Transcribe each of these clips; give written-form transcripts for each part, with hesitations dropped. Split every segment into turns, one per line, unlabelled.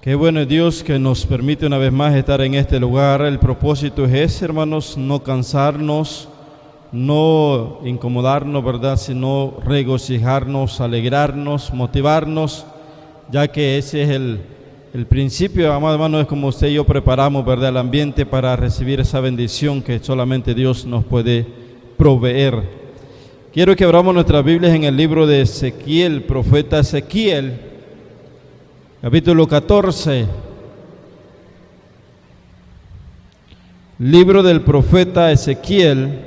Qué bueno es Dios que nos permite una vez más estar en este lugar. El propósito es ese, hermanos, no cansarnos, no incomodarnos, ¿verdad? Sino regocijarnos, alegrarnos, motivarnos, ya que ese es el principio, amado hermano, es como usted y yo preparamos, ¿verdad?, el ambiente para recibir esa bendición que solamente Dios nos puede proveer. Quiero que abramos nuestras Biblias en el libro de Ezequiel, profeta Ezequiel, capítulo 14, libro del profeta Ezequiel,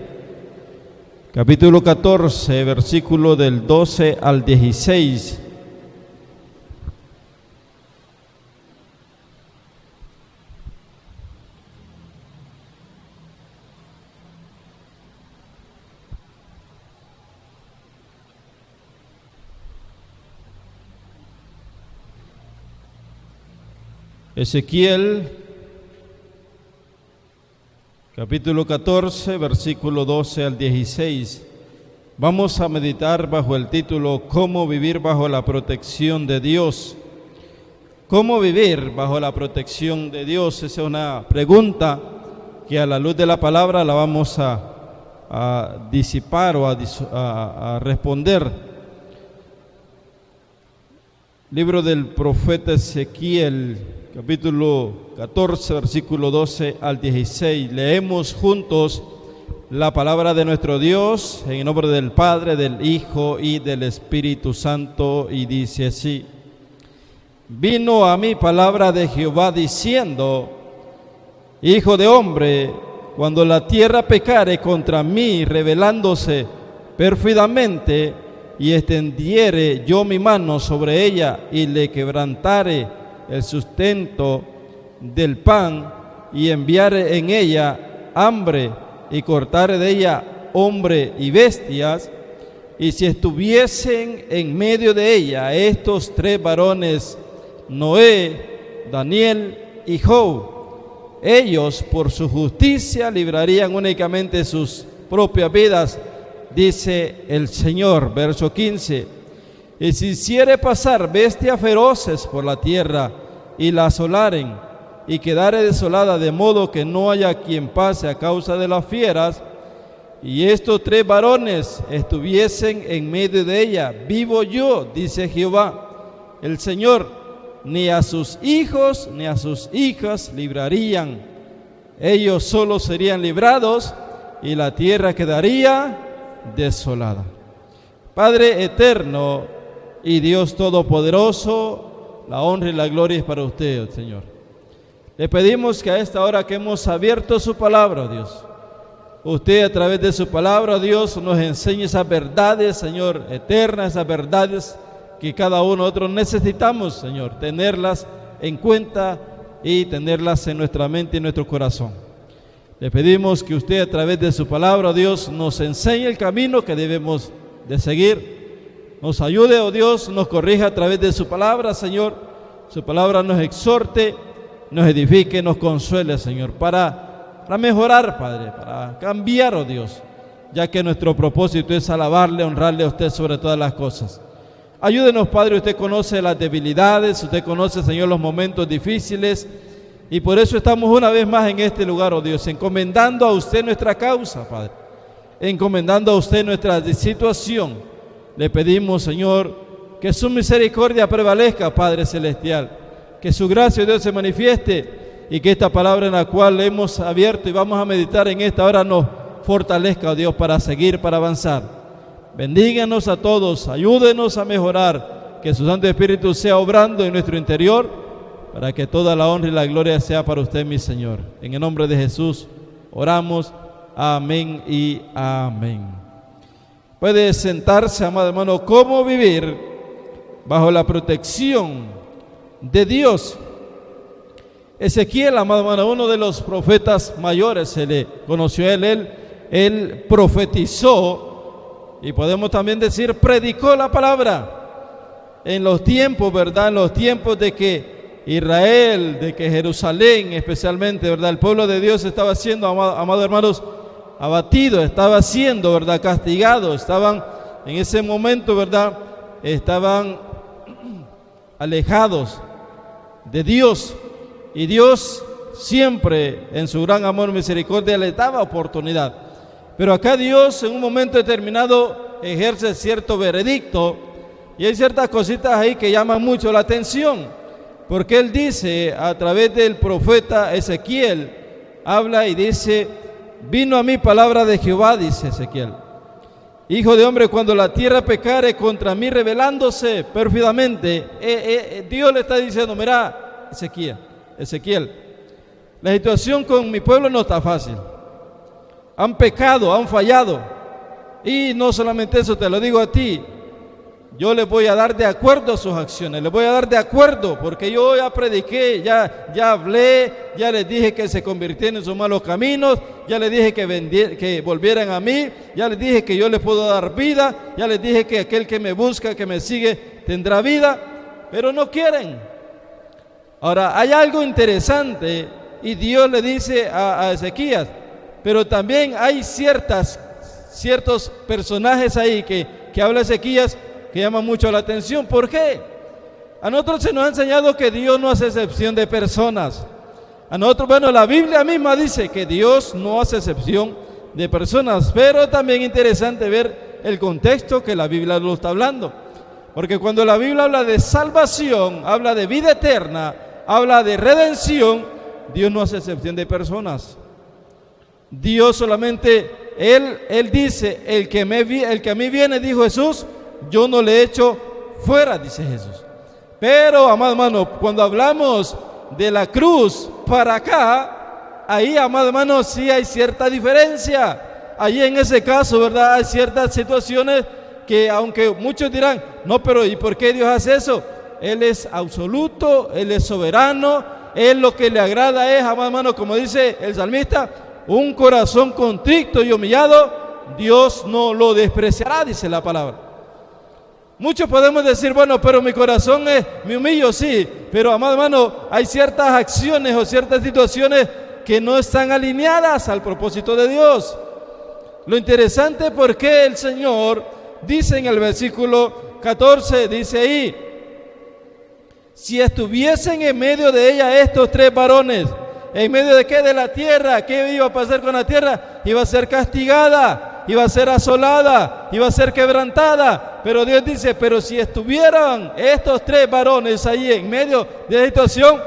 capítulo 14, versículo del 12 al 16. Ezequiel, capítulo 14, versículo 12 al 16. Vamos a meditar bajo el título ¿Cómo vivir bajo la protección de Dios? ¿Cómo vivir bajo la protección de Dios? Esa es una pregunta que a la luz de la palabra la vamos a disipar o a responder. Libro del profeta Ezequiel, capítulo 14, versículo 12 al 16. Leemos juntos la palabra de nuestro Dios en el nombre del Padre, del Hijo y del Espíritu Santo, y dice así: Vino a mí palabra de Jehová diciendo: Hijo de hombre, cuando la tierra pecare contra mí, rebelándose pérfidamente, y extendiere yo mi mano sobre ella, y le quebrantare el sustento del pan, y enviare en ella hambre, y cortare de ella hombre y bestias, y si estuviesen en medio de ella estos tres varones, Noé, Daniel y Job, ellos por su justicia librarían únicamente sus propias vidas, dice el Señor. Verso 15: Y si hiciere pasar bestias feroces por la tierra, y la asolaren, y quedare desolada, de modo que no haya quien pase a causa de las fieras, y estos tres varones estuviesen en medio de ella, vivo yo, dice Jehová el Señor, ni a sus hijos ni a sus hijas librarían, ellos solo serían librados, y la tierra quedaría desolada. Padre eterno y Dios todopoderoso, la honra y la gloria es para usted, Señor. Le pedimos que a esta hora que hemos abierto su palabra, Dios, usted a través de su palabra, Dios, nos enseñe esas verdades, Señor, eternas, esas verdades que cada uno de nosotros necesitamos, Señor, tenerlas en cuenta y tenerlas en nuestra mente y en nuestro corazón. Le pedimos que usted a través de su palabra, Dios, nos enseñe el camino que debemos de seguir. Nos ayude, oh Dios, nos corrija a través de su palabra, Señor. Su palabra nos exhorte, nos edifique, nos consuele, Señor, para mejorar, Padre, para cambiar, oh Dios, ya que nuestro propósito es alabarle, honrarle a usted sobre todas las cosas. Ayúdenos, Padre, usted conoce las debilidades, usted conoce, Señor, los momentos difíciles, y por eso estamos una vez más en este lugar, oh Dios, encomendando a usted nuestra causa, Padre, encomendando a usted nuestra situación. Le pedimos, Señor, que su misericordia prevalezca, Padre Celestial, que su gracia, Dios, se manifieste, y que esta palabra en la cual le hemos abierto y vamos a meditar en esta hora nos fortalezca, oh Dios, para seguir, para avanzar. Bendíganos a todos, ayúdenos a mejorar, que su Santo Espíritu sea obrando en nuestro interior, para que toda la honra y la gloria sea para usted, mi Señor. En el nombre de Jesús oramos, amén y amén. Puede sentarse, amado hermano. ¿Cómo vivir bajo la protección de Dios? Ezequiel, amado hermano, uno de los profetas mayores, se le conoció a él profetizó, y podemos también decir predicó la palabra en los tiempos, ¿verdad? En los tiempos de que Israel, de que Jerusalén especialmente, ¿verdad? El pueblo de Dios estaba siendo, amados hermanos, abatido, estaba siendo, ¿verdad?, castigado, estaban en ese momento, ¿verdad?, estaban alejados de Dios. Y Dios siempre en su gran amor y misericordia le daba oportunidad. Pero acá Dios en un momento determinado ejerce cierto veredicto y hay ciertas cositas ahí que llaman mucho la atención. Porque Él dice a través del profeta Ezequiel, habla y dice: vino a mí palabra de Jehová, dice Ezequiel, hijo de hombre, cuando la tierra pecare contra mí rebelándose pérfidamente. Dios le está diciendo: mira, Ezequiel, la situación con mi pueblo no está fácil. Han pecado, han fallado. Y no solamente eso, te lo digo a ti, yo les voy a dar de acuerdo a sus acciones, les voy a dar de acuerdo, porque yo ya prediqué, ya hablé, ya les dije que se convirtieran en sus malos caminos, ya les dije que volvieran a mí, ya les dije que yo les puedo dar vida, ya les dije que aquel que me busca, que me sigue, tendrá vida, pero no quieren. Ahora, hay algo interesante y Dios le dice a Ezequías, pero también hay ciertos personajes ahí que habla Ezequías que llaman mucho la atención. ¿Por qué? A nosotros se nos ha enseñado que Dios no hace excepción de personas. A nosotros, bueno, la Biblia misma dice que Dios no hace excepción de personas, pero también interesante ver el contexto que la Biblia lo está hablando. Porque cuando la Biblia habla de salvación, habla de vida eterna, habla de redención, Dios no hace excepción de personas. Dios solamente, Él dice: el que a mí viene, dijo Jesús, yo no le echo fuera, dice Jesús. Pero, amado hermano, cuando hablamos de la cruz para acá, ahí, amado hermano, sí hay cierta diferencia. Ahí en ese caso, ¿verdad? Hay ciertas situaciones que, aunque muchos dirán, no, pero ¿y por qué Dios hace eso? Él es absoluto, Él es soberano, Él lo que le agrada es, amado hermano, como dice el salmista, un corazón contrito y humillado, Dios no lo despreciará, dice la palabra. Muchos podemos decir, bueno, pero mi corazón me humillo, sí, pero amado hermano, hay ciertas acciones o ciertas situaciones que no están alineadas al propósito de Dios. Lo interesante es porque el Señor dice en el versículo 14, dice ahí: si estuviesen en medio de ella estos tres varones, ¿en medio de qué? De la tierra. ¿Qué iba a pasar con la tierra? Iba a ser castigada, iba a ser asolada, iba a ser quebrantada. Pero Dios dice: pero si estuvieran estos tres varones ahí en medio de la situación,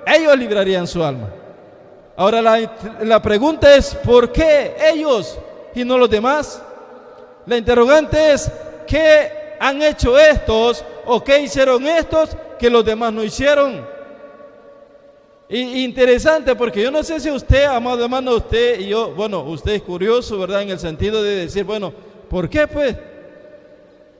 ellos librarían su alma. Ahora la pregunta es: ¿por qué ellos y no los demás? La interrogante es: ¿qué han hecho estos o qué hicieron estos que los demás no hicieron? Interesante, porque yo no sé si usted, amado hermano, usted y yo, bueno, usted es curioso, ¿verdad? En el sentido de decir, bueno, ¿por qué pues?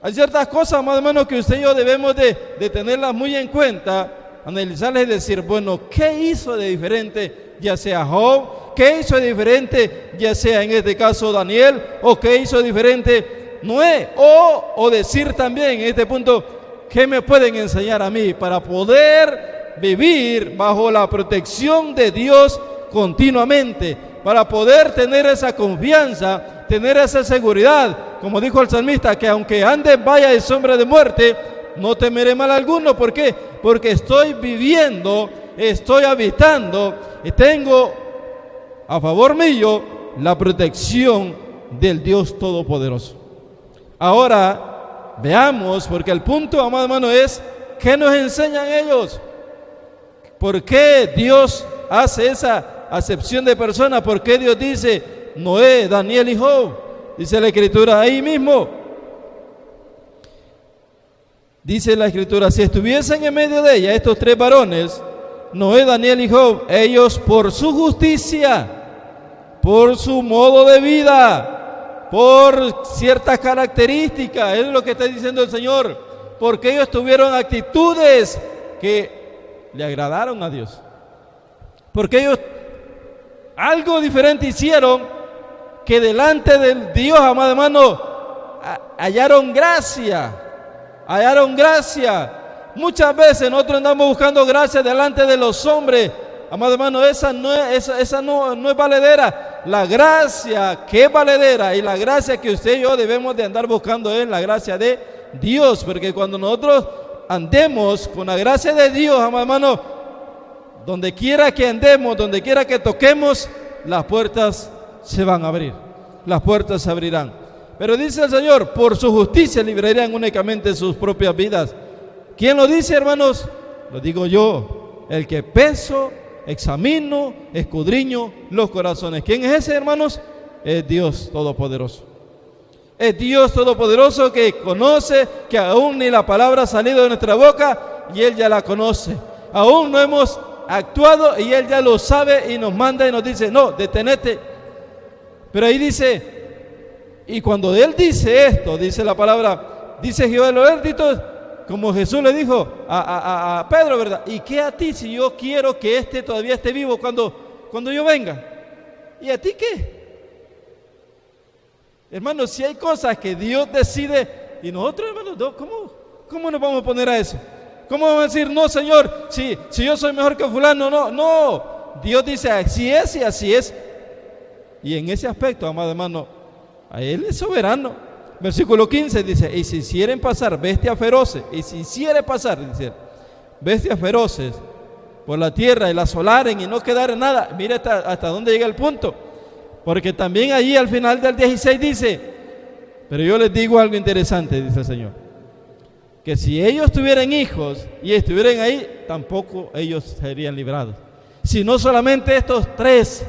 Hay ciertas cosas, amado hermano, que usted y yo debemos de tenerlas muy en cuenta, analizarlas y decir, bueno, ¿qué hizo de diferente? Ya sea Job, ¿qué hizo de diferente? Ya sea en este caso Daniel, o ¿qué hizo diferente Noé? O decir también en este punto, ¿qué me pueden enseñar a mí para poder vivir bajo la protección de Dios continuamente, para poder tener esa confianza, tener esa seguridad, como dijo el salmista, que aunque ande en valle de sombra de muerte, no temeré mal alguno? ¿Por qué? Porque estoy viviendo, estoy habitando y tengo a favor mío la protección del Dios Todopoderoso. Ahora veamos, porque el punto, amado hermano, es ¿qué nos enseñan ellos? ¿Por qué Dios hace esa acepción de personas? ¿Por qué Dios dice Noé, Daniel y Job? Dice la Escritura ahí mismo. Dice la Escritura: si estuviesen en medio de ella estos tres varones, Noé, Daniel y Job, ellos por su justicia, por su modo de vida, por ciertas características, es lo que está diciendo el Señor, porque ellos tuvieron actitudes que le agradaron a Dios, porque ellos algo diferente hicieron, que delante del Dios, amado hermano, hallaron gracia. Muchas veces nosotros andamos buscando gracia delante de los hombres, amado hermano, esa no es valedera. La gracia que es valedera y la gracia que usted y yo debemos de andar buscando es la gracia de Dios, porque cuando nosotros andemos con la gracia de Dios, amado hermano, donde quiera que andemos, donde quiera que toquemos, las puertas se van a abrir, las puertas se abrirán. Pero dice el Señor, por su justicia librarían únicamente sus propias vidas. ¿Quién lo dice, hermanos? Lo digo yo, el que peso, examino, escudriño los corazones. ¿Quién es ese, hermanos? Es Dios Todopoderoso. Es Dios Todopoderoso que conoce, que aún ni la palabra ha salido de nuestra boca y Él ya la conoce. Aún no hemos actuado y Él ya lo sabe y nos manda y nos dice, no, detenete. Pero ahí dice, y cuando Él dice esto, dice la palabra, dice Jehová de los ejércitos, como Jesús le dijo a Pedro, ¿verdad? ¿Y qué a ti si yo quiero que este todavía esté vivo cuando yo venga? ¿Y a ti qué? Hermanos, si hay cosas que Dios decide y nosotros, hermanos, ¿cómo nos vamos a poner a eso? ¿Cómo vamos a decir, no, Señor, si yo soy mejor que fulano? No, Dios dice, así es y así es. Y en ese aspecto, amado hermano, a Él es soberano. Versículo 15 dice, y si hicieren pasar bestias feroces, y si hiciere pasar, dice, bestias feroces por la tierra y la asolaren y no quedara nada, mire hasta dónde llega el punto. Porque también allí al final del 16 dice, pero yo les digo algo interesante, dice el Señor, que si ellos tuvieran hijos y estuvieran ahí, tampoco ellos serían librados, sino solamente estos tres.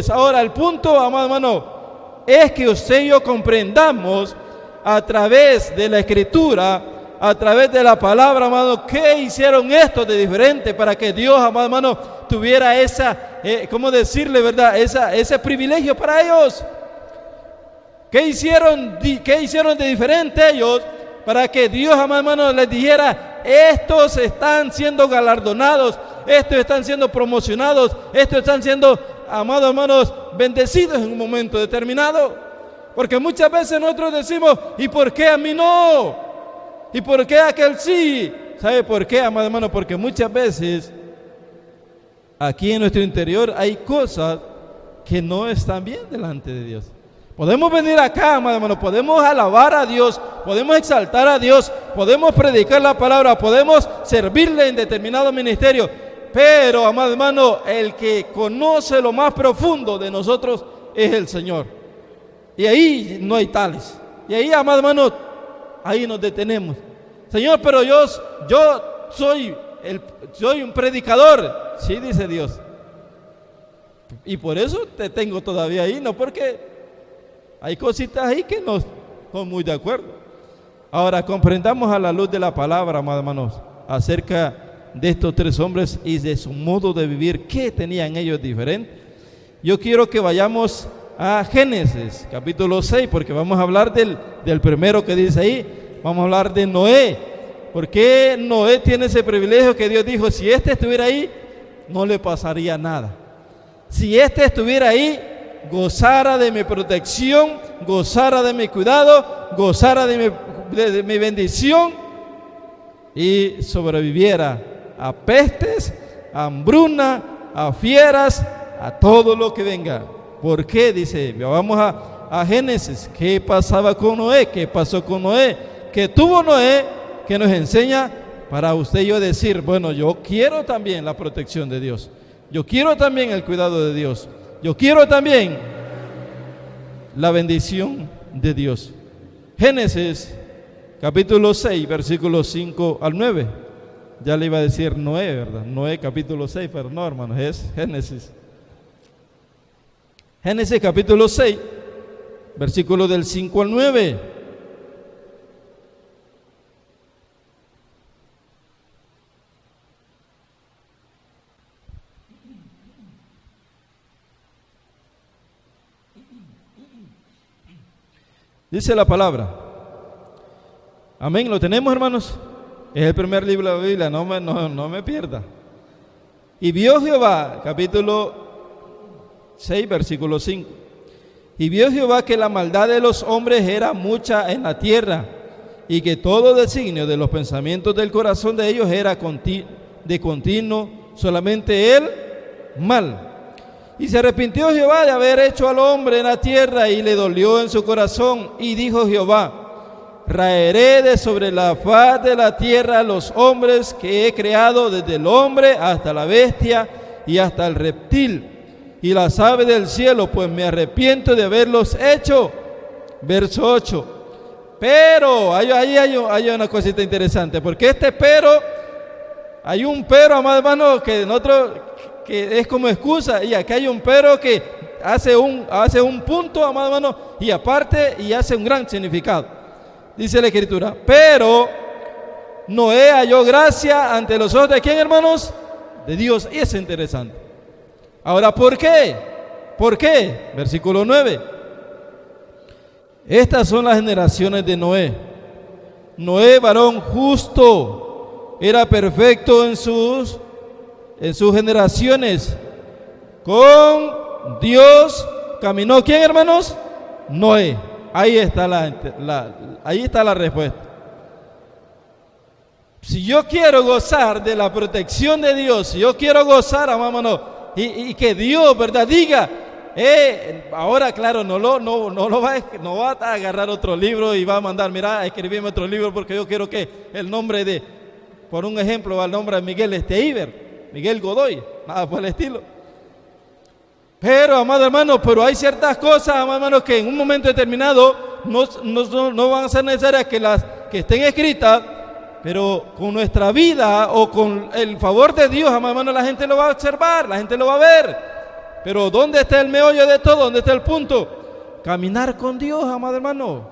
Ahora el punto, amado hermano, es que usted y yo comprendamos a través de la Escritura, a través de la palabra, amado, qué hicieron estos de diferente para que Dios, amado hermano, tuviera ¿cómo decirle, verdad? Ese privilegio para ellos. ¿Qué hicieron de diferente ellos para que Dios, amado hermano, les dijera, estos están siendo galardonados, estos están siendo promocionados, estos están siendo, amados hermanos, bendecidos en un momento determinado? Porque muchas veces nosotros decimos, ¿y por qué a mí no? ¿Y por qué a aquel sí? ¿Sabe por qué, amado hermano? Porque muchas veces aquí en nuestro interior hay cosas que no están bien delante de Dios. Podemos venir acá, amado hermano, podemos alabar a Dios, podemos exaltar a Dios, podemos predicar la palabra, podemos servirle en determinado ministerio, pero, amado hermano, el que conoce lo más profundo de nosotros es el Señor. Y ahí no hay tales. Y ahí, amado hermano, ahí nos detenemos. Señor, pero yo soy un predicador. Sí, dice Dios. Y por eso te tengo todavía ahí, no porque hay cositas ahí que no estoy muy de acuerdo. Ahora, comprendamos a la luz de la palabra, amados hermanos, acerca de estos tres hombres y de su modo de vivir. ¿Qué tenían ellos diferente? Yo quiero que vayamos a Génesis, capítulo 6, porque vamos a hablar del primero que dice ahí. Vamos a hablar de Noé. Porque Noé tiene ese privilegio que Dios dijo, si este estuviera ahí, no le pasaría nada. Si este estuviera ahí, gozara de mi protección, gozara de mi cuidado, gozara de mi bendición y sobreviviera a pestes, a hambruna, a fieras, a todo lo que venga. ¿Por qué? Dice, vamos a Génesis. ¿Qué pasaba con Noé? ¿Qué pasó con Noé? ¿Qué tuvo Noé que nos enseña para usted y yo decir, bueno, yo quiero también la protección de Dios, yo quiero también el cuidado de Dios, yo quiero también la bendición de Dios? Génesis capítulo 6, versículos 5 al 9. Ya le iba a decir Noé, ¿verdad? Noé capítulo 6, pero no, hermanos, es Génesis. Génesis capítulo 6, versículos del 5 al 9. Dice la palabra. Amén, ¿lo tenemos, hermanos? Es el primer libro de la Biblia, no me pierda. Y vio Jehová, capítulo 6, versículo 5. Y vio Jehová que la maldad de los hombres era mucha en la tierra, y que todo designio de los pensamientos del corazón de ellos era de continuo, solamente el mal. Y se arrepintió Jehová de haber hecho al hombre en la tierra, y le dolió en su corazón, y dijo Jehová, raeré de sobre la faz de la tierra los hombres que he creado, desde el hombre hasta la bestia y hasta el reptil y las aves del cielo, pues me arrepiento de haberlos hecho. Verso 8. Pero, hay una cosita interesante, porque hay un pero, amado hermano, que es como excusa, y aquí hay un pero que hace un punto, amado hermano, y aparte, y hace un gran significado. Dice la Escritura, pero Noé halló gracia ante los ojos de ¿quién, hermanos? De Dios. Y es interesante. Ahora, ¿por qué? ¿Por qué? Versículo 9. Estas son las generaciones de Noé. Noé, varón justo, era perfecto en sus generaciones. Con Dios caminó ¿quién, hermanos? Noé. Ahí está la respuesta. Si yo quiero gozar de la protección de Dios, si yo quiero gozar, hermano, y que Dios, ¿verdad?, diga, ahora claro, no va a agarrar otro libro y va a mandar, mira, escribirme otro libro porque yo quiero que el nombre por un ejemplo, el nombre de Miguel Godoy, nada por el estilo. Pero, amado hermano, hay ciertas cosas, amado hermano, que en un momento determinado no van a ser necesarias que estén escritas, pero con nuestra vida o con el favor de Dios, amado hermano, la gente lo va a observar, la gente lo va a ver. Pero ¿dónde está el meollo de todo? ¿Dónde está el punto? Caminar con Dios, amado hermano.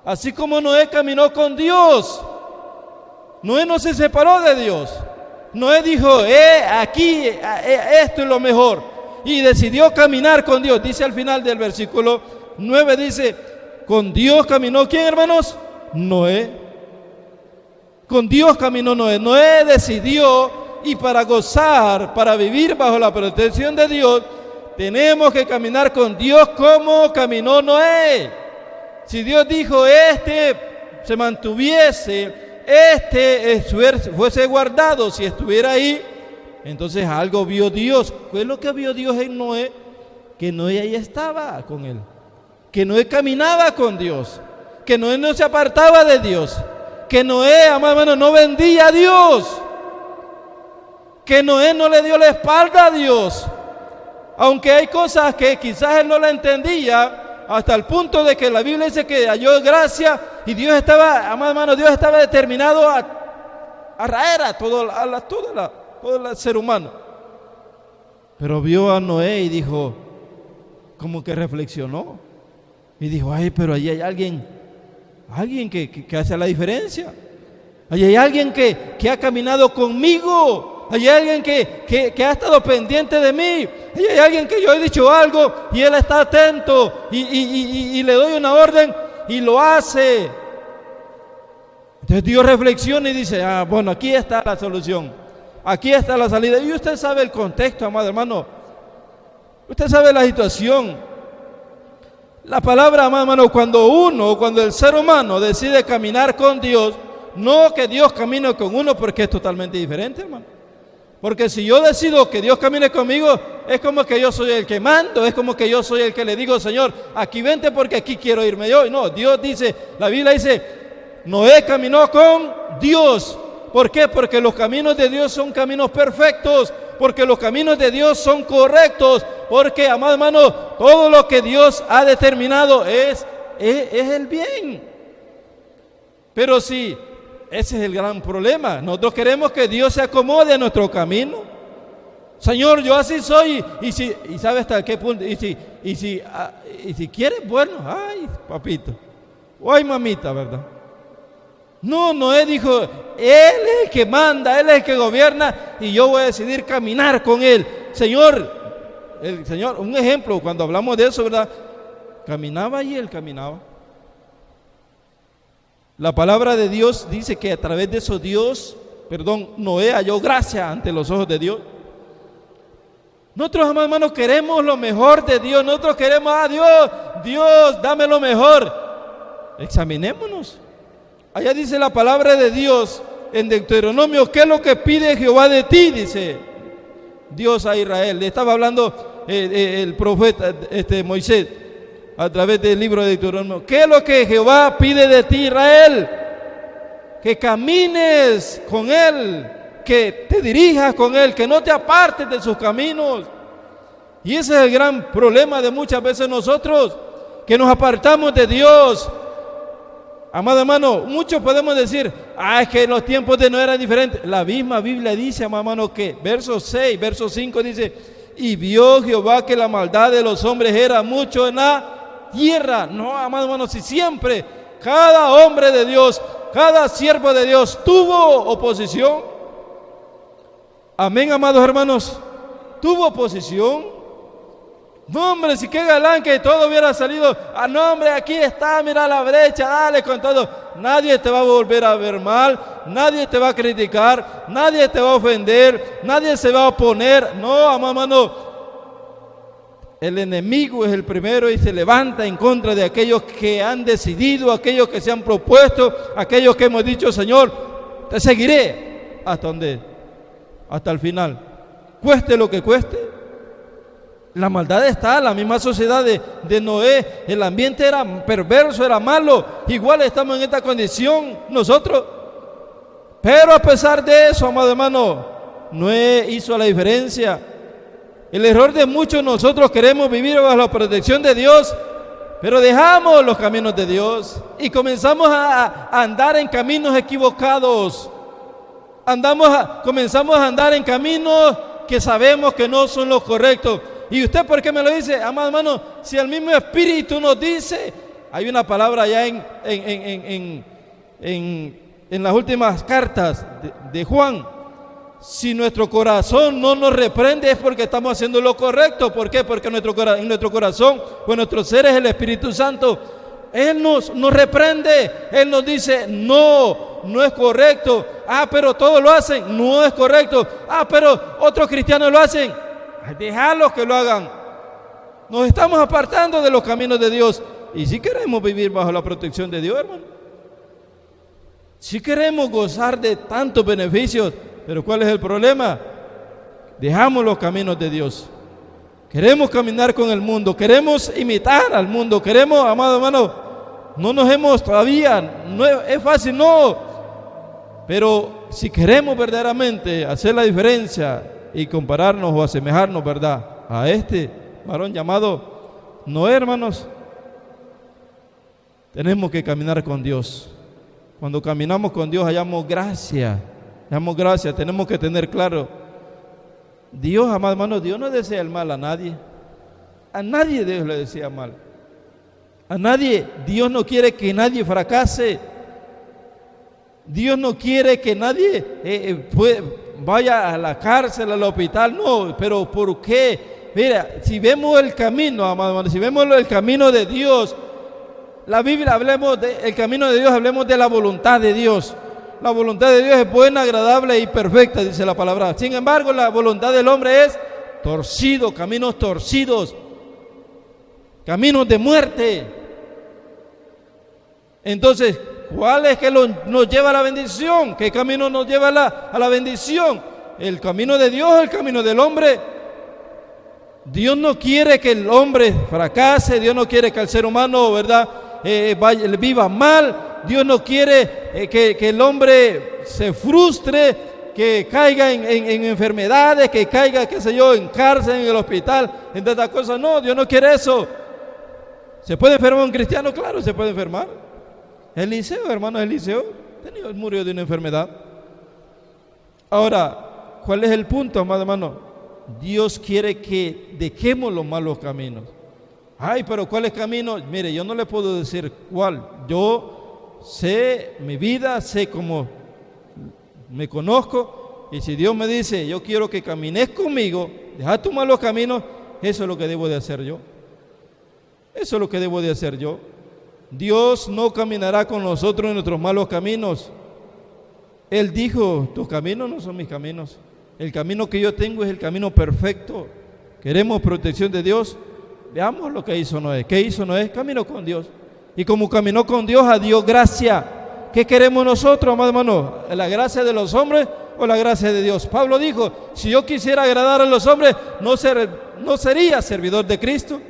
Así como Noé caminó con Dios. Noé no se separó de Dios. Noé dijo, aquí esto es lo mejor. Y decidió caminar con Dios. Dice al final del versículo 9, dice, con Dios caminó ¿quién, hermanos? Noé. Con Dios caminó Noé. Noé decidió, y para gozar, para vivir bajo la protección de Dios, tenemos que caminar con Dios como caminó Noé. Si Dios dijo, se mantuviese, fuese guardado, si estuviera ahí, entonces algo vio Dios. ¿Qué es lo que vio Dios en Noé? Que Noé ahí estaba con él, que Noé caminaba con Dios, que Noé no se apartaba de Dios, que Noé, amado hermano, no vendía a Dios, que Noé no le dio la espalda a Dios, aunque hay cosas que quizás él no la entendía, hasta el punto de que la Biblia dice que halló gracia y Dios estaba, amado hermano, Dios estaba determinado a raer a todo el ser humano. Pero vio a Noé y dijo, como que reflexionó y dijo, pero allí hay alguien que hace la diferencia. Allí hay alguien que ha caminado conmigo. Allí hay alguien que ha estado pendiente de mí. Allí hay alguien que yo he dicho algo y él está atento y le doy una orden y lo hace. Entonces Dios reflexiona y dice, bueno, aquí está la solución. Aquí está la salida. Y usted sabe el contexto, amado hermano. Usted sabe la situación. La palabra, amado hermano, cuando el ser humano decide caminar con Dios, no que Dios camine con uno, porque es totalmente diferente, hermano. Porque si yo decido que Dios camine conmigo, es como que yo soy el que mando, es como que yo soy el que le digo, Señor, aquí vente porque aquí quiero irme yo. No, Dios dice, la Biblia dice, Noé caminó con Dios. ¿Por qué? Porque los caminos de Dios son caminos perfectos, porque los caminos de Dios son correctos, porque, amado hermano, todo lo que Dios ha determinado es el bien. Pero sí, ese es el gran problema. Nosotros queremos que Dios se acomode a nuestro camino. Señor, yo así soy, y ¿sabe hasta qué punto? Y si quieres, bueno, ay, papito, o ay, mamita, ¿verdad? No, Noé dijo, Él es el que manda, Él es el que gobierna y yo voy a decidir caminar con Él. Señor, un ejemplo, cuando hablamos de eso, ¿verdad? Caminaba y Él caminaba. La palabra de Dios dice que a través de eso Noé halló gracia ante los ojos de Dios. Nosotros, hermanos, queremos lo mejor de Dios. Nosotros queremos, Dios, dame lo mejor. Examinémonos. Allá dice la palabra de Dios en Deuteronomio, ¿qué es lo que pide Jehová de ti? Dice Dios a Israel. Le estaba hablando el profeta Moisés. a través del libro de Deuteronomio. ¿Qué es lo que Jehová pide de ti, Israel? Que camines con Él, que te dirijas con Él, que no te apartes de sus caminos. Y ese es el gran problema de muchas veces nosotros, que nos apartamos de Dios. Amado hermano, muchos podemos decir, es que los tiempos de Noé eran diferentes. La misma Biblia dice, amado hermano, que verso 6, verso 5 dice, y vio Jehová que la maldad de los hombres era mucho en la tierra. No, amado hermano, si siempre cada hombre de Dios, cada siervo de Dios tuvo oposición. Amén, amados hermanos, tuvo oposición. No, hombre, si qué galán que todo hubiera salido. No, hombre, aquí está, mira la brecha, dale con todo. Nadie te va a volver a ver mal, nadie te va a criticar, nadie te va a ofender, nadie se va a oponer. No, amado hermano, el enemigo es el primero y se levanta en contra de aquellos que han decidido, aquellos que se han propuesto, aquellos que hemos dicho, Señor, te seguiré hasta donde, hasta el final, cueste lo que cueste. La maldad está, la misma sociedad de Noé, el ambiente era perverso, era malo, igual estamos en esta condición nosotros. Pero a pesar de eso, amado hermano, Noé hizo la diferencia. El error de muchos nosotros, queremos vivir bajo la protección de Dios, pero dejamos los caminos de Dios y comenzamos a andar en caminos equivocados. Comenzamos a andar en caminos que sabemos que no son los correctos. ¿Y usted por qué me lo dice, amado hermano? Si el mismo Espíritu nos dice, hay una palabra ya en las últimas cartas de Juan, si nuestro corazón no nos reprende es porque estamos haciendo lo correcto. ¿Por qué? Porque en nuestro corazón o en nuestro ser es el Espíritu Santo. Él nos reprende, Él nos dice, no es correcto. Pero todos lo hacen, no es correcto. Pero otros cristianos lo hacen, dejarlos que lo hagan. Nos estamos apartando de los caminos de Dios. Y si queremos vivir bajo la protección de Dios, hermano, si queremos gozar de tantos beneficios, pero ¿cuál es el problema? Dejamos los caminos de Dios. Queremos caminar con el mundo, queremos imitar al mundo, queremos, amado hermano, no nos hemos todavía, no es fácil, no. Pero si queremos verdaderamente hacer la diferencia y compararnos o asemejarnos, ¿verdad?, a este varón llamado Noé, hermanos, tenemos que caminar con Dios. Cuando caminamos con Dios hallamos gracia, tenemos que tener claro, Dios, amado hermano, Dios no desea el mal a nadie Dios le desea mal, a nadie. Dios no quiere que nadie fracase, Dios no quiere que nadie vaya a la cárcel, al hospital, no. Pero ¿por qué? Mira, si vemos el camino, amado hermano, si vemos el camino de Dios, la Biblia, hablemos del camino de Dios, hablemos de la voluntad de Dios. La voluntad de Dios es buena, agradable y perfecta, dice la palabra. Sin embargo, la voluntad del hombre es torcido, caminos torcidos, caminos de muerte. Entonces, ¿cuál es que nos lleva a la bendición? ¿Qué camino nos lleva a la bendición? ¿El camino de Dios o el camino del hombre? Dios no quiere que el hombre fracase, Dios no quiere que el ser humano, ¿verdad?, viva mal. Dios no quiere que el hombre se frustre, que caiga en enfermedades, que caiga, qué sé yo, en cárcel, en el hospital, en tantas cosas. No, Dios no quiere eso. ¿Se puede enfermar un cristiano? Claro, se puede enfermar. Eliseo, hermano, murió de una enfermedad. Ahora, ¿cuál es el punto, amado hermano? Dios quiere que dejemos los malos caminos. Pero ¿cuál es el camino? Mire, yo no le puedo decir cuál. Yo sé mi vida, sé cómo me conozco, y si Dios me dice, yo quiero que camines conmigo, deja tus malos caminos, eso es lo que debo de hacer yo. Eso es lo que debo de hacer yo. Dios no caminará con nosotros en nuestros malos caminos. Él dijo, tus caminos no son mis caminos. El camino que yo tengo es el camino perfecto. ¿Queremos protección de Dios? Veamos lo que hizo Noé. ¿Qué hizo Noé? Caminó con Dios. Y como caminó con Dios, a Dios gracia. ¿Qué queremos nosotros, amado hermano? ¿La gracia de los hombres o la gracia de Dios? Pablo dijo, si yo quisiera agradar a los hombres, no sería servidor de Cristo.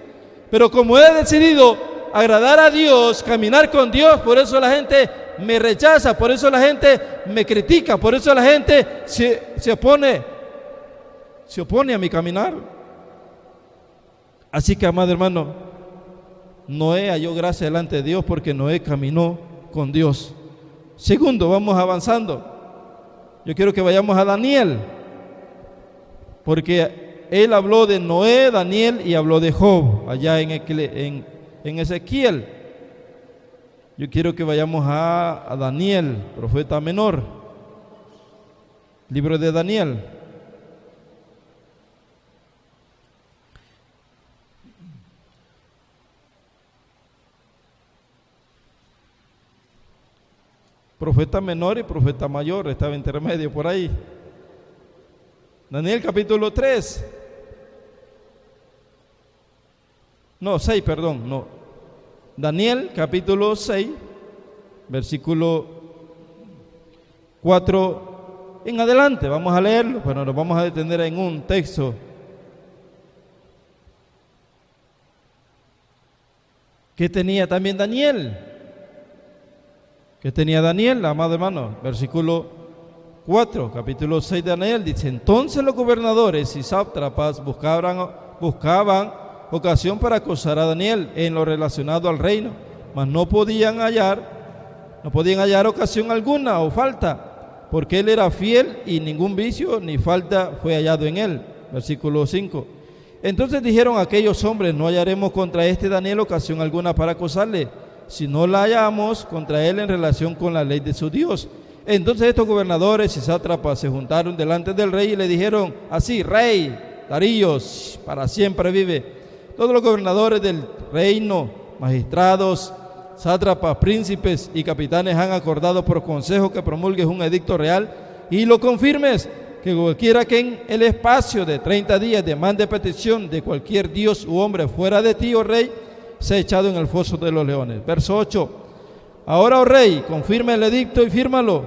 Pero como he decidido agradar a Dios, caminar con Dios, por eso la gente me rechaza, por eso la gente me critica, por eso la gente se opone a mi caminar. Así que, amado hermano, Noé halló gracia delante de Dios porque Noé caminó con Dios. Segundo, vamos avanzando. Yo quiero que vayamos a Daniel, porque él habló de Noé, Daniel y habló de Job allá en Ezequiel. Yo quiero que vayamos a Daniel, profeta menor, libro de Daniel. Profeta menor y profeta mayor, estaba intermedio por ahí. Daniel capítulo 3. No, 6, perdón, no. Daniel capítulo 6, versículo 4 en adelante. Vamos a leerlo, pero nos vamos a detener en un texto. ¿Qué tenía también Daniel? ¿Qué tenía Daniel, amado hermano? Versículo 4, capítulo 6 de Daniel, dice: entonces los gobernadores y sátrapas buscaban ocasión para acosar a Daniel en lo relacionado al reino, mas no podían hallar ocasión alguna o falta, porque él era fiel y ningún vicio ni falta fue hallado en él. Versículo 5. Entonces dijeron aquellos hombres: no hallaremos contra este Daniel ocasión alguna para acosarle, si no la hallamos contra él en relación con la ley de su Dios. Entonces estos gobernadores y sátrapas se juntaron delante del rey y le dijeron así: rey Darío, para siempre vive. Todos los gobernadores del reino, magistrados, sátrapas, príncipes y capitanes han acordado por consejo que promulgues un edicto real y lo confirmes, que cualquiera que en el espacio de 30 días demande petición de cualquier dios u hombre fuera de ti, oh rey, sea echado en el foso de los leones. Verso 8. Ahora, oh rey, confirma el edicto y fírmalo,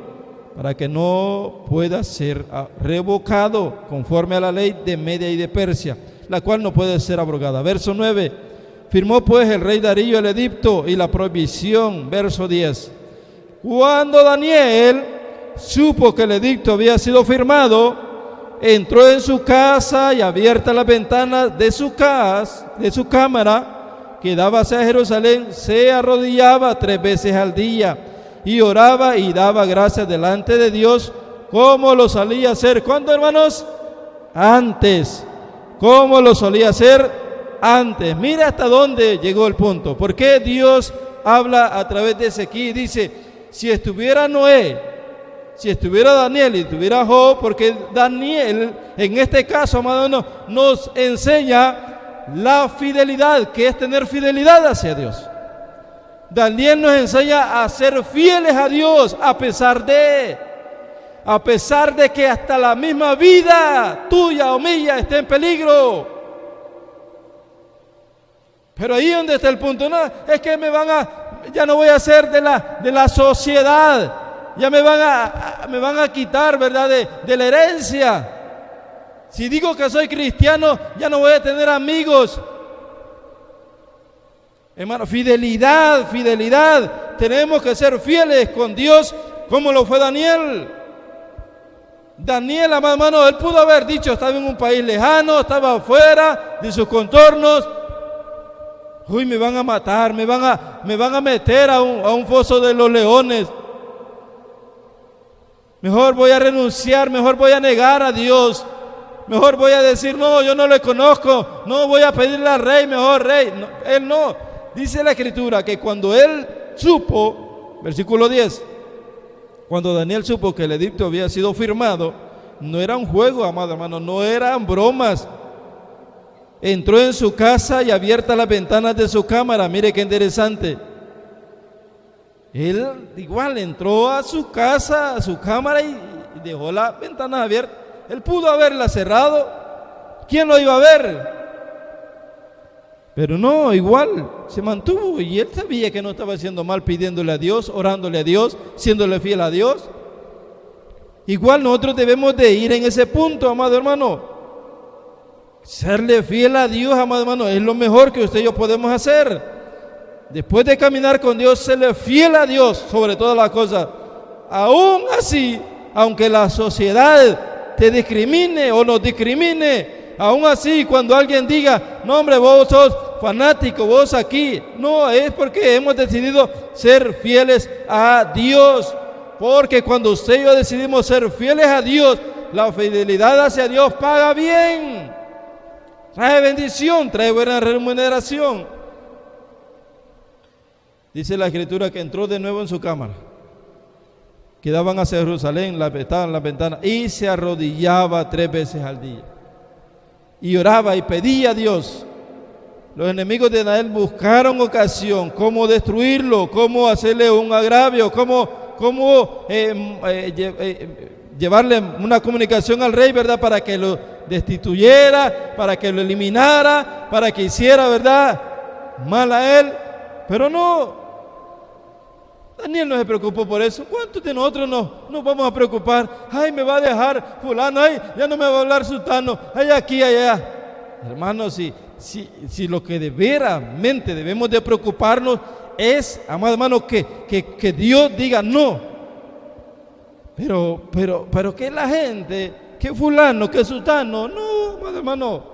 para que no pueda ser revocado conforme a la ley de Media y de Persia, la cual no puede ser abrogada. Verso 9. Firmó pues el rey Darío el edicto y la prohibición. Verso 10. Cuando Daniel supo que el edicto había sido firmado, entró en su casa y abierta la ventana de su cámara que daba hacia Jerusalén, se arrodillaba 3 veces al día y oraba y daba gracias delante de Dios, como lo solía hacer. ¿Cuándo, hermanos? Antes. Como lo solía hacer antes. Mira hasta dónde llegó el punto. ¿Por qué Dios habla a través de Ezequiel? Dice: si estuviera Noé, si estuviera Daniel y estuviera Job, porque Daniel, en este caso, amado, nos enseña la fidelidad, que es tener fidelidad hacia Dios. Daniel nos enseña a ser fieles a Dios a pesar de que hasta la misma vida tuya o mía esté en peligro. Pero ahí donde está el punto, no, es que ya no voy a ser de la sociedad, ya me van a quitar, ¿verdad?, de la herencia. Si digo que soy cristiano, ya no voy a tener amigos. Hermano, fidelidad. Tenemos que ser fieles con Dios, como lo fue Daniel. Daniel, amado hermano, él pudo haber dicho: estaba en un país lejano, estaba afuera de sus contornos. Uy, me van a matar, me van a meter a un foso de los leones. Mejor voy a renunciar, mejor voy a negar a Dios. Mejor voy a decir: no, yo no le conozco, no voy a pedirle al rey, mejor rey. No, él no. Dice la Escritura que cuando él supo, versículo 10, cuando Daniel supo que el edicto había sido firmado, no era un juego, amado hermano, no eran bromas. Entró en su casa y abiertas las ventanas de su cámara. Mire qué interesante. Él igual entró a su casa, a su cámara y dejó las ventanas abiertas. Él pudo haberla cerrado. ¿Quién lo iba a ver? Pero no, igual se mantuvo, y él sabía que no estaba haciendo mal, pidiéndole a Dios, orándole a Dios, siéndole fiel a Dios. Igual nosotros debemos de ir en ese punto, amado hermano. Serle fiel a Dios, amado hermano, es lo mejor que usted y yo podemos hacer. Después de caminar con Dios, serle fiel a Dios sobre todas las cosas. Aún así, aunque la sociedad te discrimine o nos discrimine, aún así, cuando alguien diga, no hombre, vos sos fanático, vos aquí, no, es porque hemos decidido ser fieles a Dios. Porque cuando usted y yo decidimos ser fieles a Dios, la fidelidad hacia Dios paga bien, trae bendición, trae buena remuneración. Dice la Escritura que entró de nuevo en su cámara, quedaban hacia Jerusalén, estaban en la ventana, y se arrodillaba 3 veces al día y oraba y pedía a Dios. Los enemigos de Daniel buscaron ocasión, cómo destruirlo, cómo hacerle un agravio, cómo llevarle una comunicación al rey, ¿verdad? Para que lo destituyera, para que lo eliminara, para que hiciera, ¿verdad?, mal a él. Pero no, Daniel no se preocupó por eso. ¿Cuántos de nosotros nos vamos a preocupar? Ay, me va a dejar fulano, ay, ya no me va a hablar sultano, ay, aquí, allá. Hermanos, si lo que de veramente debemos de preocuparnos es, amado hermano, que Dios diga no. Pero que la gente, que fulano, que sultano, no, amado hermano.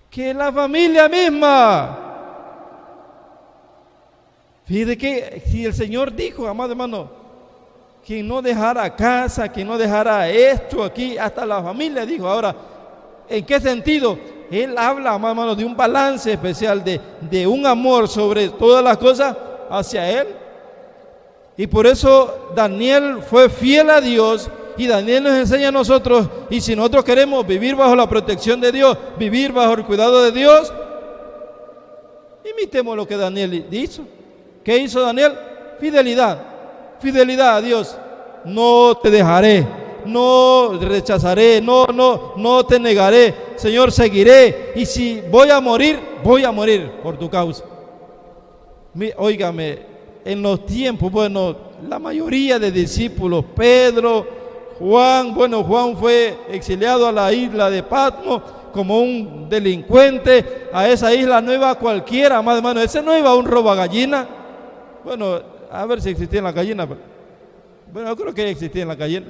Que la familia misma. Fíjate que si el Señor dijo, amado hermano, quien no dejara casa, quien no dejara esto aquí, hasta la familia dijo. Ahora, ¿en qué sentido? Él habla, amado hermano, de un balance especial, de un amor sobre todas las cosas hacia Él. Y por eso Daniel fue fiel a Dios, y Daniel nos enseña a nosotros, y si nosotros queremos vivir bajo la protección de Dios, vivir bajo el cuidado de Dios, imitemos lo que Daniel hizo. ¿Qué hizo Daniel? Fidelidad a Dios. No te dejaré, no rechazaré, no te negaré, Señor, seguiré, y si voy a morir por tu causa. Óigame, en los tiempos, bueno, la mayoría de discípulos, Pedro, Juan fue exiliado a la isla de Patmos como un delincuente. A esa isla no iba cualquiera, más hermano, ese no iba un robagallina. Bueno, a ver si existía en la gallina. Bueno, yo creo que existía en la gallina.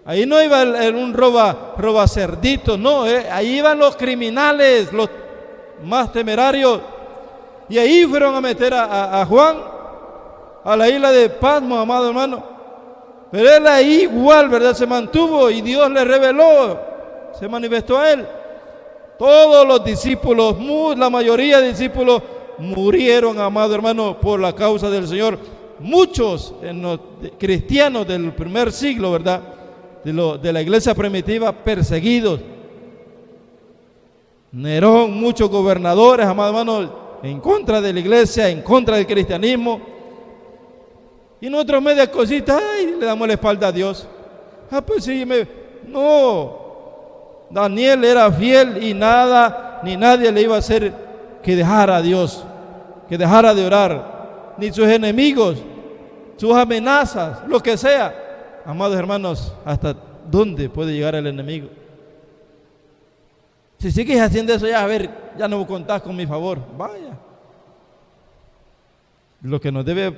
Ahí no iba un roba cerdito, no, ahí iban los criminales, los más temerarios. Y ahí fueron a meter a Juan a la isla de Patmos, amado hermano. Pero él ahí igual, ¿verdad?, se mantuvo, y Dios le reveló, se manifestó a él. Todos los discípulos, la mayoría de discípulos murieron, amado hermano, por la causa del Señor. Muchos cristianos del primer siglo, ¿verdad?, de la iglesia primitiva, perseguidos. Nerón, muchos gobernadores, amado hermano, en contra de la iglesia, en contra del cristianismo. Y nosotros media cositas, ay, le damos la espalda a Dios. Pues sí, no. Daniel era fiel, y nada ni nadie le iba a hacer que dejara a Dios, que dejara de orar, ni sus enemigos, sus amenazas, lo que sea. Amados hermanos, ¿hasta dónde puede llegar el enemigo? Si sigues haciendo eso, ya, a ver, ya no contás con mi favor. Vaya. Lo que nos debe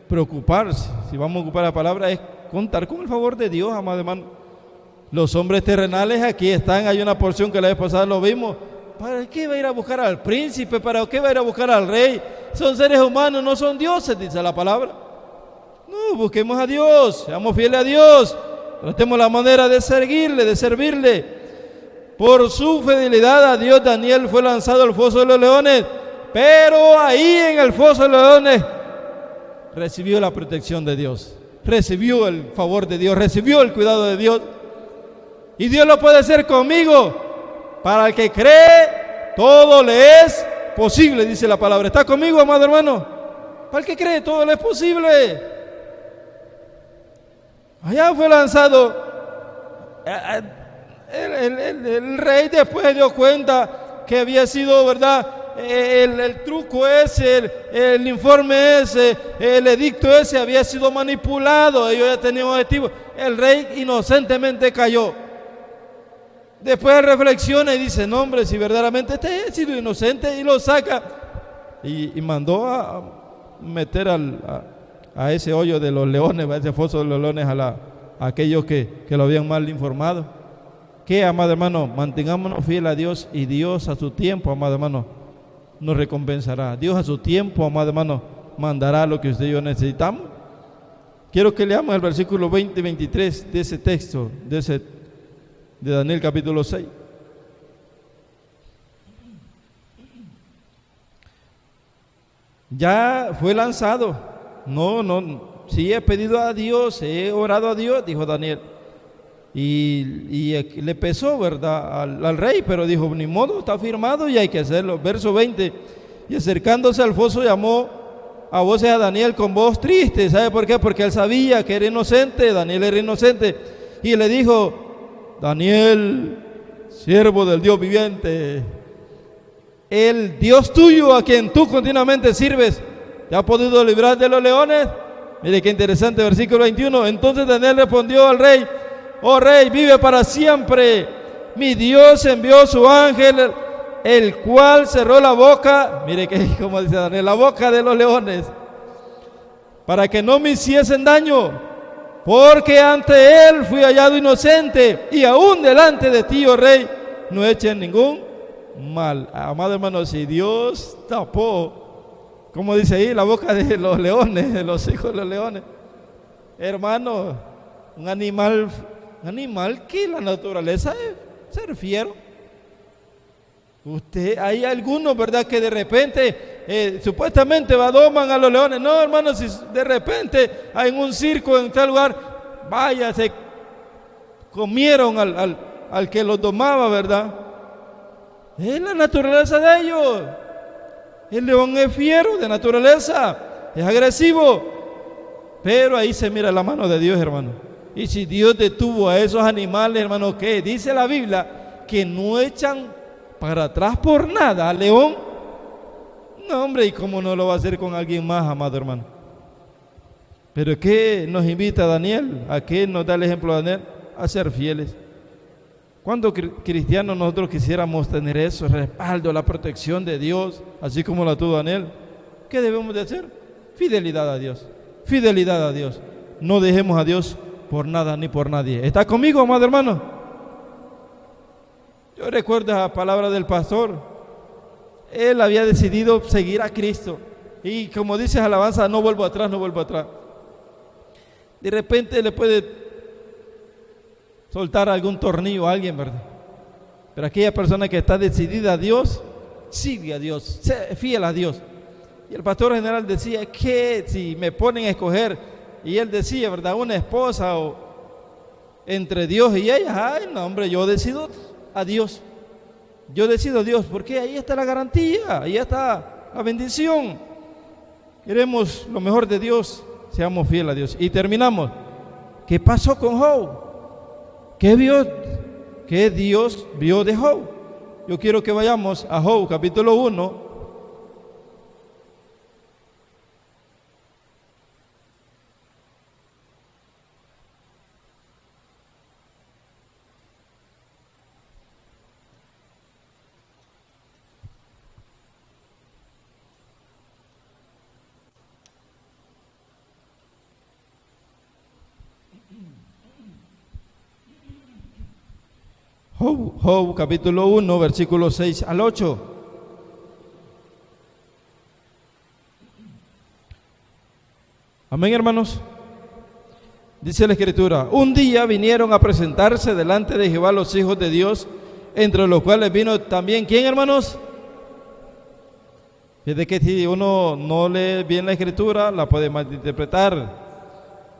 preocupar, si vamos a ocupar la palabra, es contar con el favor de Dios, amado hermano. Los hombres terrenales aquí están, hay una porción que la vez pasada lo vimos. ¿Para qué va a ir a buscar al príncipe? ¿Para qué va a ir a buscar al rey? Son seres humanos, no son dioses, dice la palabra. No, busquemos a Dios, seamos fieles a Dios, tratemos la manera de seguirle, de servirle. Por su fidelidad a Dios, Daniel fue lanzado al foso de los leones, pero ahí en el foso de los leones recibió la protección de Dios, recibió el favor de Dios, recibió el cuidado de Dios. Y Dios lo puede hacer conmigo. Para el que cree, todo le es posible, dice la palabra. ¿Está conmigo, amado hermano? Para el que cree, todo le es posible. Allá fue lanzado. El rey después se dio cuenta que había sido, ¿verdad?, el truco ese, el informe ese, el edicto ese había sido manipulado. Ellos ya tenían objetivo. El rey inocentemente cayó. Después reflexiona y dice, no hombre, si verdaderamente este he sido inocente, y lo saca y mandó a meter a ese hoyo de los leones, a ese foso de los leones a aquellos que lo habían mal informado. Que, amado hermano, mantengámonos fieles a Dios, y Dios a su tiempo, amado hermano, nos recompensará. Dios a su tiempo, amado hermano, mandará lo que usted y yo necesitamos. Quiero que leamos el versículo 20 y 23 de ese texto, de Daniel capítulo 6. Ya fue lanzado. Sí he pedido a Dios, he orado a Dios, dijo Daniel. Y le pesó, ¿verdad?, al rey, pero dijo, ni modo, está firmado y hay que hacerlo. Verso 20, y acercándose al foso llamó a voces a Daniel con voz triste. ¿Sabe por qué? Porque él sabía que era inocente, Daniel era inocente. Y le dijo, Daniel, siervo del Dios viviente, el Dios tuyo a quien tú continuamente sirves, ¿te ha podido librar de los leones? Mire qué interesante, versículo 21. Entonces Daniel respondió al rey, oh rey, vive para siempre. Mi Dios envió su ángel, el cual cerró la boca, mire que como dice Daniel, la boca de los leones, para que no me hiciesen daño, porque ante él fui hallado inocente, y aún delante de ti, oh rey, no echen ningún mal. Amado hermano, si Dios tapó, como dice ahí, la boca de los leones, de los hijos de los leones, hermano, un animal que la naturaleza es ser fiero. Hay algunos, ¿verdad?, que de repente supuestamente doman a los leones. No, hermano, si de repente hay en un circo en tal lugar, vaya, se comieron al que los domaba, ¿verdad? Es la naturaleza de ellos. El león es fiero de naturaleza, es agresivo, pero ahí se mira la mano de Dios, hermano. Y si Dios detuvo a esos animales, hermano, ¿qué? Dice la Biblia que no echan para atrás por nada al león. No, hombre, ¿y cómo no lo va a hacer con alguien más, amado hermano? Pero ¿qué nos invita Daniel? ¿A qué nos da el ejemplo de Daniel? A ser fieles. ¿Cuántos cristianos nosotros quisiéramos tener eso, el respaldo, la protección de Dios, así como la tuvo Daniel? ¿Qué debemos de hacer? Fidelidad a Dios, fidelidad a Dios. No dejemos a Dios por nada ni por nadie. ¿Está conmigo, amado hermano? Yo recuerdo la palabra del pastor. Él había decidido seguir a Cristo. Y como dice alabanza, no vuelvo atrás, no vuelvo atrás. De repente le puede soltar algún tornillo a alguien, ¿verdad? Pero aquella persona que está decidida a Dios, sigue a Dios, sé fiel a Dios. Y el pastor general decía que si me ponen a escoger, y él decía, ¿verdad?, una esposa o entre Dios y ella, ay, no, hombre, yo decido a Dios. Yo decido a Dios, porque ahí está la garantía, ahí está la bendición. Queremos lo mejor de Dios, seamos fieles a Dios. Y terminamos. ¿Qué pasó con Job? ¿Qué Dios vio de Job? Yo quiero que vayamos a Job capítulo 1. Job capítulo 1, versículos 6 al 8. Amén, hermanos. Dice la Escritura: un día vinieron a presentarse delante de Jehová los hijos de Dios, entre los cuales vino también, ¿quién, hermanos? Fíjate que si uno no lee bien la Escritura, la puede malinterpretar.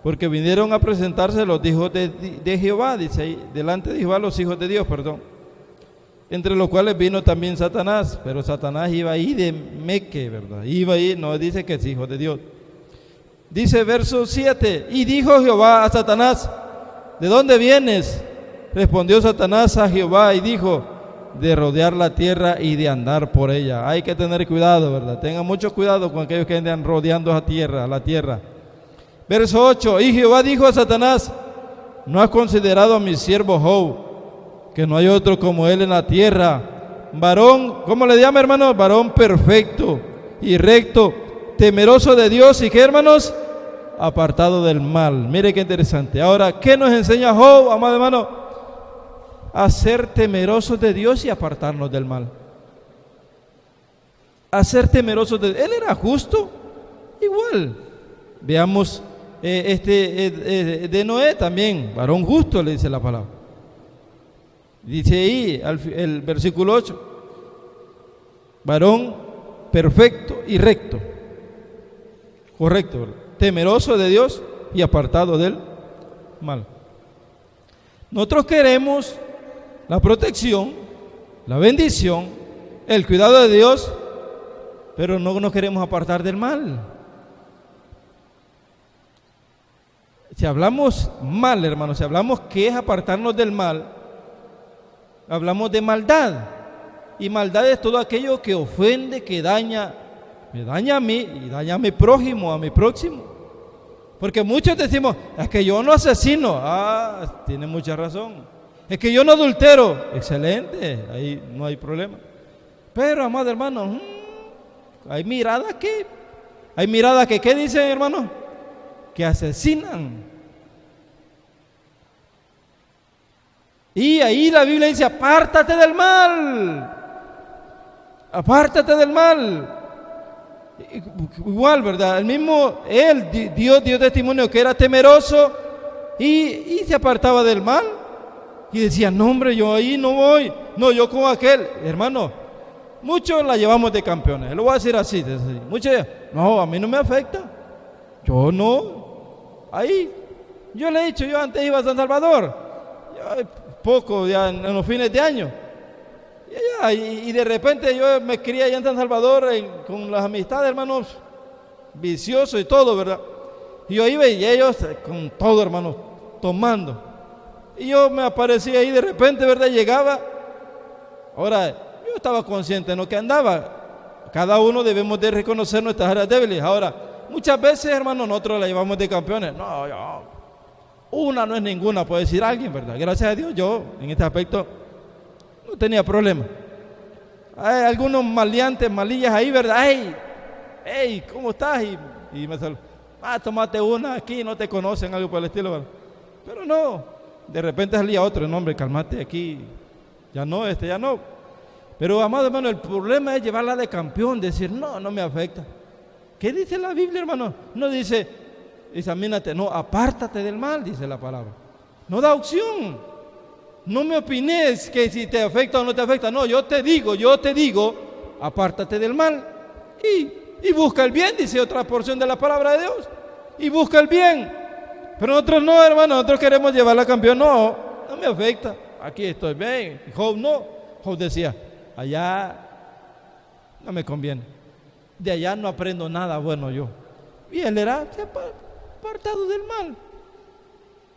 Porque vinieron a presentarse los hijos de Jehová, dice ahí, delante de Jehová los hijos de Dios, perdón. Entre los cuales vino también Satanás, pero Satanás iba ahí de meque, ¿verdad? Iba ahí, no dice que es hijo de Dios. Dice verso 7, y dijo Jehová a Satanás, ¿de dónde vienes? Respondió Satanás a Jehová y dijo, de rodear la tierra y de andar por ella. Hay que tener cuidado, ¿verdad? Tengan mucho cuidado con aquellos que andan rodeando la tierra. Verso 8, y Jehová dijo a Satanás, ¿no has considerado a mi siervo Job, que no hay otro como Él en la tierra. Varón, ¿cómo le llama, hermano? Varón perfecto y recto, temeroso de Dios y ¿qué, hermanos? Apartado del mal. Mire qué interesante. Ahora, ¿qué nos enseña Job, amado hermano? A ser temerosos de Dios y apartarnos del mal. A ser temerosos de Dios. Él era justo, igual. Veamos de Noé también, varón justo, le dice la palabra. Dice ahí el versículo 8, varón perfecto y recto. Correcto, ¿verdad? Temeroso de Dios y apartado del mal. Nosotros queremos la protección, la bendición, el cuidado de Dios, pero no nos queremos apartar del mal. Si hablamos mal, hermanos, si hablamos que es apartarnos del mal, hablamos de maldad. Y maldad es todo aquello que ofende, que daña, me daña a mí y daña a mi prójimo, a mi próximo. Porque muchos decimos, es que yo no asesino. Ah, tiene mucha razón. Es que yo no adultero. Excelente, ahí no hay problema. Pero, amado hermano, hay miradas que, ¿qué dicen, hermano? Que asesinan. Y ahí la Biblia dice, apártate del mal. Apártate del mal. Igual, ¿verdad? El mismo, él dio testimonio que era temeroso y se apartaba del mal. Y decía, no hombre, yo ahí no voy. No, yo con aquel. Hermano, muchos la llevamos de campeones. Lo voy a decir así. Muchos, no, a mí no me afecta. Yo no. Ahí, yo le he dicho, yo antes iba a San Salvador. Poco, ya en los fines de año. Y de repente yo me crié allá en San Salvador con las amistades, hermanos, viciosos y todo, ¿verdad? Y yo iba y ellos con todo, hermanos, tomando. Y yo me aparecía ahí de repente, ¿verdad? Llegaba. Ahora, yo estaba consciente de lo que andaba. Cada uno debemos de reconocer nuestras áreas débiles. Ahora, muchas veces, hermanos, nosotros la llevamos de campeones. No, una no es ninguna, puede decir alguien, ¿verdad? Gracias a Dios, yo en este aspecto no tenía problema. Hay algunos maleantes, malillas ahí, ¿verdad? ¡Ey! ¿Cómo estás? Y me saludan. Tómate una aquí, no te conocen, algo por el estilo, ¿verdad? Pero no, de repente salía otro, no, hombre, cálmate aquí. Ya no, ya no. Pero, amado hermano, el problema es llevarla de campeón, decir, no me afecta. ¿Qué dice la Biblia, hermano? No dice, examínate, no, apártate del mal, dice la palabra. No da opción. No me opines que si te afecta o no te afecta. No, yo te digo, apártate del mal y busca el bien, dice otra porción de la palabra de Dios. Y busca el bien. Pero nosotros no, hermano, nosotros queremos llevarla a campeón. No me afecta. Aquí estoy bien. Y Job no. Job decía, allá no me conviene. De allá no aprendo nada bueno yo. Y él era apartado del mal.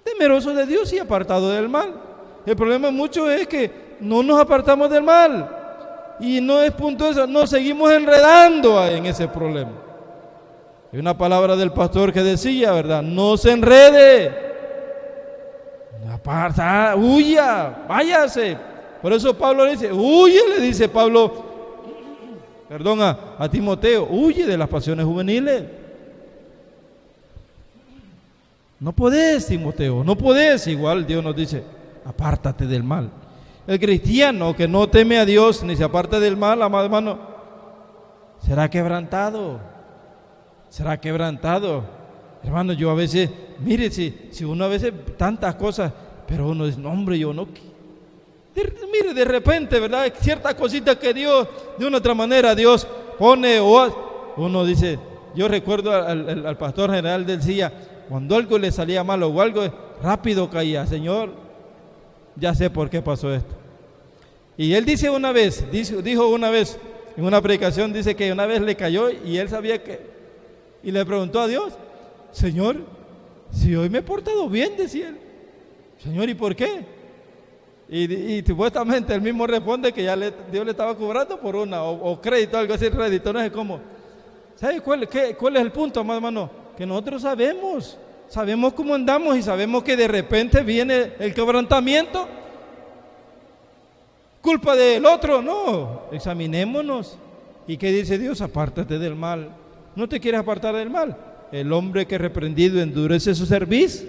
Temeroso de Dios y apartado del mal. El problema mucho es que no nos apartamos del mal. Y no es punto de eso, nos seguimos enredando en ese problema. Hay una palabra del pastor que decía, ¿verdad? No se enrede. Aparta, huya, váyase. Por eso Pablo le dice, huye, le dice Pablo, perdón, a Timoteo, huye de las pasiones juveniles. No podés, Timoteo, no podés. Igual Dios nos dice, apártate del mal. El cristiano que no teme a Dios ni se aparta del mal, amado hermano, será quebrantado. Será quebrantado. Hermano, yo a veces, mire, si uno a veces tantas cosas, pero uno dice, no hombre, yo no. Mire, de repente, ¿verdad? Ciertas cositas que Dios, de una otra manera, Dios pone uno dice, yo recuerdo al pastor general decía, cuando algo le salía mal o algo, rápido caía, Señor, ya sé por qué pasó esto. Y él dijo una vez, en una predicación, dice que una vez le cayó y él sabía que, y le preguntó a Dios, Señor, si hoy me he portado bien, decía él. Señor, ¿y por qué? Y supuestamente él mismo responde que ya Dios le estaba cobrando por una, o crédito, algo así, rédito, no sé cómo. ¿Sabe cuál es el punto, amado hermano? Que nosotros sabemos cómo andamos y sabemos que de repente viene el quebrantamiento culpa del otro, no, examinémonos. ¿Y qué dice Dios? Apártate del mal. ¿No te quieres apartar del mal? El hombre que reprendido endurece su cerviz,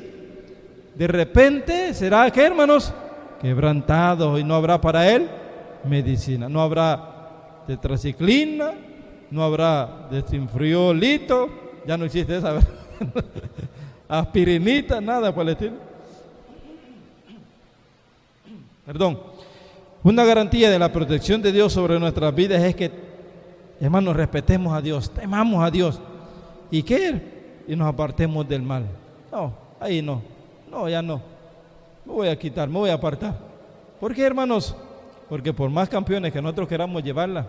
de repente será, ¿qué, hermanos? Quebrantado, y no habrá para él medicina, no habrá tetraciclina, no habrá desinfriolito, ya no existe esa, ¿verdad? Aspirinita, nada por el estilo. Perdón. Una garantía de la protección de Dios sobre nuestras vidas es que, hermanos, respetemos a Dios, temamos a Dios. ¿Y qué? Y nos apartemos del mal. No, ahí no. No, ya no. Me voy a quitar, me voy a apartar. ¿Por qué, hermanos? Porque por más campeones que nosotros queramos llevarla,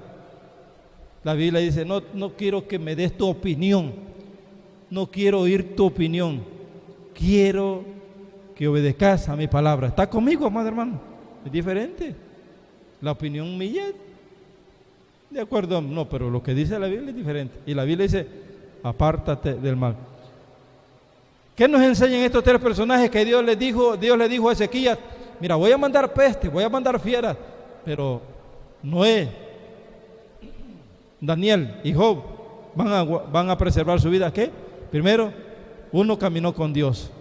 la Biblia dice, no quiero que me des tu opinión. No quiero oír tu opinión. Quiero que obedezcas a mi palabra. ¿Está conmigo, amado hermano? Es diferente. La opinión mía, de acuerdo, no, pero lo que dice la Biblia es diferente. Y la Biblia dice, apártate del mal. ¿Qué nos enseñan estos tres personajes que Dios le dijo a Ezequías? Mira, voy a mandar peste, voy a mandar fieras, pero Noé, Daniel y Job van a preservar su vida. ¿Qué? Primero, uno caminó con Dios.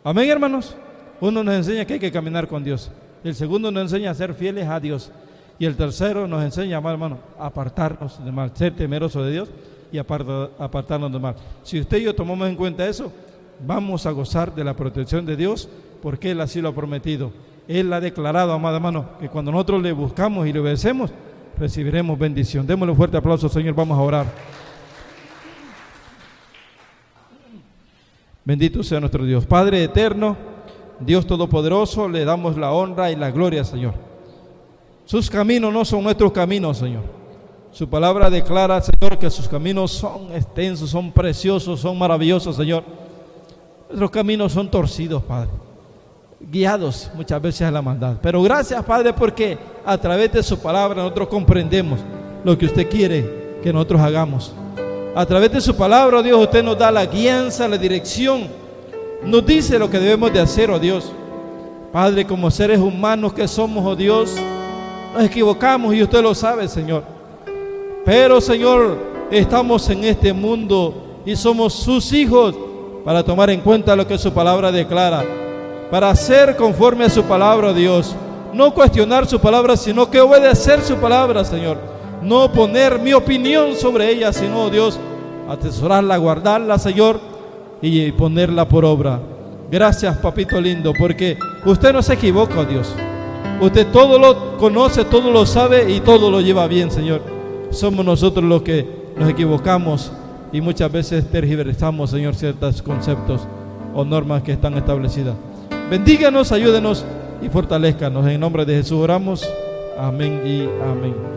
Amén, hermanos. Uno nos enseña que hay que caminar con Dios. El segundo nos enseña a ser fieles a Dios. Y el tercero nos enseña, hermano, a apartarnos del mal, ser temerosos de Dios y apartarnos del mal. Si usted y yo tomamos en cuenta eso, vamos a gozar de la protección de Dios, porque Él así lo ha prometido. Él ha declarado, amado hermano, que cuando nosotros le buscamos y le obedecemos, recibiremos bendición. Démosle un fuerte aplauso, Señor. Vamos a orar. Bendito sea nuestro Dios. Padre eterno, Dios todopoderoso, le damos la honra y la gloria, Señor. Sus caminos no son nuestros caminos, Señor. Su palabra declara, Señor, que sus caminos son extensos, son preciosos, son maravillosos, Señor. Nuestros caminos son torcidos, Padre, guiados muchas veces a la maldad. Pero gracias, Padre, porque a través de su palabra nosotros comprendemos lo que usted quiere que nosotros hagamos. A través de su palabra, Dios, usted nos da la guianza, la dirección. Nos dice lo que debemos de hacer, oh Dios. Padre, como seres humanos que somos, oh Dios, nos equivocamos y usted lo sabe, Señor. Pero, Señor, estamos en este mundo y somos sus hijos para tomar en cuenta lo que su palabra declara, para hacer conforme a su palabra, oh Dios. No cuestionar su palabra, sino que obedecer su palabra, Señor. No poner mi opinión sobre ella, sino, oh Dios, atesorarla, guardarla, Señor, y ponerla por obra. Gracias, papito lindo, porque usted no se equivoca, oh Dios. Usted todo lo conoce, todo lo sabe y todo lo lleva bien, Señor. Somos nosotros los que nos equivocamos y muchas veces tergiversamos, Señor, ciertos conceptos o normas que están establecidas. Bendíganos, ayúdenos y fortalezcanos. En nombre de Jesús oramos. Amén y amén.